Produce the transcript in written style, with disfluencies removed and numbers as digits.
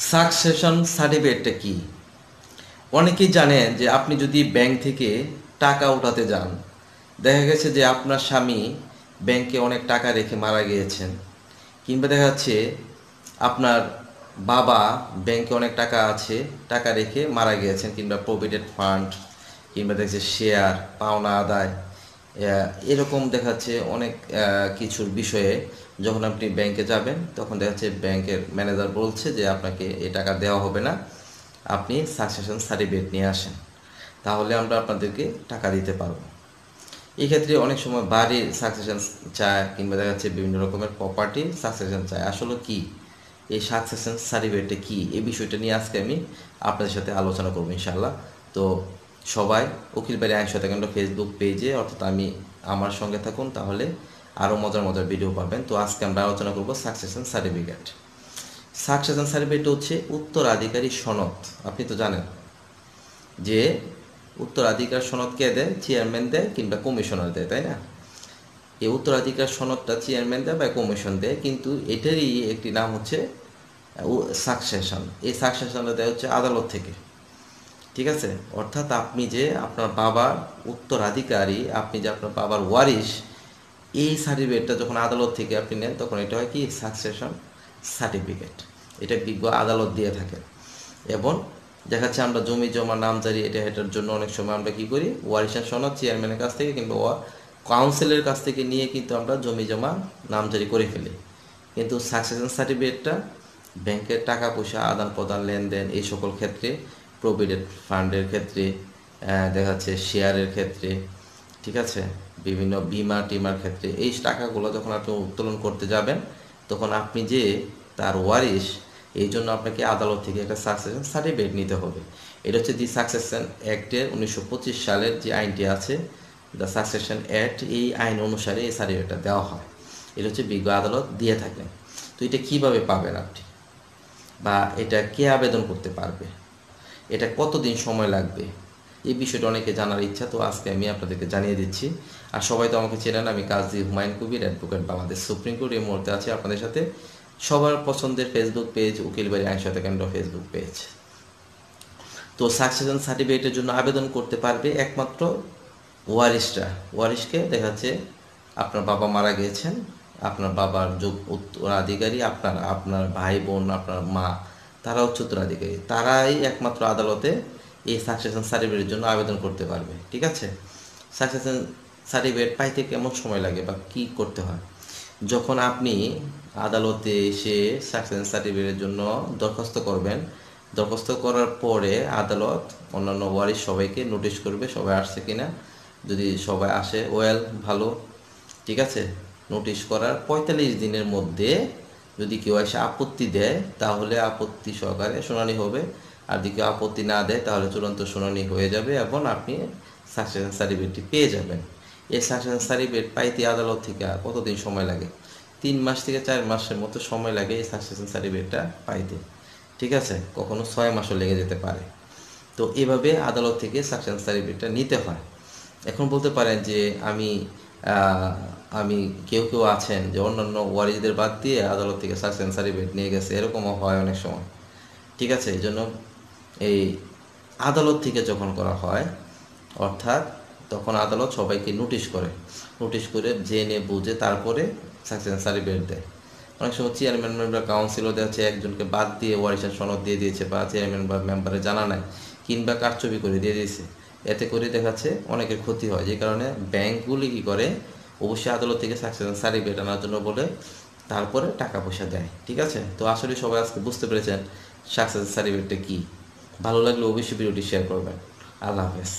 Succession সার্টিফিকেটটা কি? অনেকেই জানেন যে আপনি যদি ব্যাংক থেকে টাকা উঠাতে যান, দেখা গেছে যে আপনার স্বামী ব্যাংকে অনেক টাকা রেখে মারা গিয়েছেন, কিংবা দেখা যাচ্ছে আপনার বাবা ব্যাংকে অনেক টাকা আছে, টাকা রেখে মারা গিয়েছেন, কিংবা প্রভিডেন্ট ফান্ড, কিংবা দেখছে শেয়ার পাওনা আদায়, এরকম দেখাচ্ছে অনেক কিছুর বিষয়ে যখন আপনি ব্যাংকে যাবেন তখন দেখা যাচ্ছে ব্যাংকের ম্যানেজার বলছে যে আপনাকে এই টাকা দেওয়া হবে না, আপনি সাকসেশন সার্টিফিকেট নিয়ে আসেন, তাহলে আমরা আপনাদেরকে টাকা দিতে পারবো। এই ক্ষেত্রে অনেক সময় বাড়ির সাকসেশন চায়, কিংবা দেখা যাচ্ছে বিভিন্ন রকমের প্রপার্টি সাকসেশন চায়। আসলে কি এই সাকসেশন সার্টিফিকেটটা কি, এই বিষয়টা নিয়ে আজকে আমি আপনাদের সাথে আলোচনা করবো ইনশাআল্লাহ। তো সবাই উকিল বাড়ি আইন শতকাণ্ড ফেসবুক পেজে, অর্থাৎ আমার সঙ্গে থাকুন, তাহলে আরও মজার মজার ভিডিও পাবেন। তো আজকে আমরা আলোচনা করবো সাকসেশন সার্টিফিকেট। সাকসেশন সার্টিফিকেট হচ্ছে উত্তরাধিকারী সনদ। আপনি তো জানেন যে উত্তরাধিকার সনদ কে দেয়? চেয়ারম্যান দেয় কিংবা কমিশনার দেয়, তাই না? এই উত্তরাধিকার সনদটা চেয়ারম্যান দেয় বা কমিশন দেয়, কিন্তু এটারই একটি নাম হচ্ছে সাকসেশন। এই সাকসেশনটা দেয় হচ্ছে আদালত থেকে, ঠিক আছে? অর্থাৎ আপনি যে আপনার বাবার উত্তরাধিকারী, আপনি যে আপনার বাবার ওয়ারিশ, এই সার্টিফিকেটটা যখন আদালত থেকে আপনি নেন তখন এটা হয় কি সাকসেশন সার্টিফিকেট। এটা বিজ্ঞ আদালত দিয়ে থাকে। এবং দেখা যাচ্ছে আমরা জমি জমা নামজারি এটার জন্য অনেক সময় আমরা কি করি, ওয়ারিশান সনদ চেয়ারম্যানের কাছ থেকে কিংবা কাউন্সিলের কাছ থেকে নিয়ে কিন্তু আমরা জমি জমা নামজারি করে ফেলি। কিন্তু সাকসেশন সার্টিফিকেটটা ব্যাংকের টাকা পয়সা আদান প্রদান, লেনদেন, এই সকল ক্ষেত্রে, প্রভিডেন্ট ফান্ডের ক্ষেত্রে, দেখা যাচ্ছে শেয়ারের ক্ষেত্রে, ঠিক আছে, বিভিন্ন বিমা টিমার ক্ষেত্রে, এই টাকাগুলো যখন আপনি উত্তোলন করতে যাবেন তখন আপনি যে তার ওয়ারিশ, এই জন্য আপনাকে আদালত থেকে একটা সাকসেশন সার্টিফিকেট নিতে হবে। এটা হচ্ছে দি সাকসেশন অ্যাক্টের 1925 সালের যে আইনটি আছে, দ্য সাকসেশন অ্যাক্ট, এই আইন অনুসারে এই সার্টিফিকেটটা দেওয়া হয়। এটা হচ্ছে বিজ্ঞ আদালত দিয়ে থাকেন। তো এটা কিভাবে পাবেন আপনি, বা এটা কে আবেদন করতে পারবে, এটা কতদিন সময় লাগবে, এই বিষয়টা অনেকে জানার ইচ্ছা। তো আজকে আমি আপনাদেরকে জানিয়ে দিচ্ছি। আর সবাই তো আমাকে চেনেন, আমি কাজী Humayun Kabir, advocate, Bangladesh supreme court. এই মুহূর্তে আছে আপনাদের সাথে সবার পছন্দের ফেসবুক পেজ, উকিল বাড়ি আইন শতকাণ্ড ফেসবুক পেজ। তো সাকসেশন সার্টিফিকেটের জন্য আবেদন করতে পারবে একমাত্র ওয়ারিশরা। ওয়ারিশকে দেখা যাচ্ছে আপনার বাবা মারা গিয়েছেন, আপনার বাবার যোগ উত্তরাধিকারী, আপনার আপনার ভাই বোন, আপনার মা, তারা হচ্ছে উত্তরাধিকারী। তারাই একমাত্র আদালতে এই সাকসেশন সার্টিফিকেটের জন্য আবেদন করতে পারবে, ঠিক আছে? সাকসেশন সার্টিফিকেট পাইতে কেমন সময় লাগে বা কি করতে হয়? যখন আপনি আদালতে এসে সাকসেশন সার্টিফিকেটের জন্য দরখাস্ত করবেন, দরখাস্ত করার পরে আদালত অন্যান্য ওয়ারিশ সবাইকে নোটিশ করবে সবাই আসছে কিনা। যদি সবাই আসে, ওয়েল, ভালো, ঠিক আছে। নোটিশ করার 45 দিনের মধ্যে যদি কেউ এসে আপত্তি দেয় তাহলে আপত্তি সহকারে শুনানি হবে, আর যদি কেউ আপত্তি না দেয় তাহলে চূড়ান্ত শুনানি হয়ে যাবে এবং আপনি সাকসেশন সার্টিফিকেটটি পেয়ে যাবেন। এই সাকসেশন সার্টিফিকেট পাইতে আদালত থেকে কতদিন সময় লাগে? 3 মাস থেকে 4 মাসের মতো সময় লাগে এই সাকসেশন সার্টিফিকেটটা পাইতে, ঠিক আছে? কখনো 6 মাসও লেগে যেতে পারে। তো এভাবে আদালত থেকে সাকসেশন সার্টিফিকেটটা নিতে হয়। এখন বলতে পারেন যে আমি আমি কেউ কেউ আছেন যে অন্যান্য ওয়ারিশদের বাদ দিয়ে আদালত থেকে সাকসেশন সার্টিফিকেট নিয়ে গেছে, এরকমও হয় অনেক সময়, ঠিক আছে? এই জন্য এই আদালত থেকে যখন করা হয়, অর্থাৎ তখন আদালত সবাইকে নোটিশ করে, নোটিশ করে জেনে বুঝে তারপরে সাকসেশন সার্টিফিকেট দেয়। অনেক সময় চেয়ারম্যান মেম্বার কাউন্সিলও দেওয়া একজনকে বাদ দিয়ে ওয়ারিশান সনদ দিয়ে দিয়েছে, বা চেয়ারম্যান বা মেম্বারে জানা নাই, কিংবা কারচুপি করে দিয়ে দিয়েছে। এতে করে দেখাচ্ছে অনেকের ক্ষতি হয়, যে কারণে ব্যাংকগুলি কী করে, অবশ্যই আদালত থেকে সাকসেশন সার্টিফিকেট আনার জন্য বলে, তারপরে টাকা পয়সা দেয়, ঠিক আছে? তো আসলে সবাই আজকে বুঝতে পেরেছেন সাকসেশন সার্টিফিকেটটা কী। ভালো লাগলে অবশ্যই ভিডিওটি শেয়ার করবেন। আল্লাহ হাফেজ।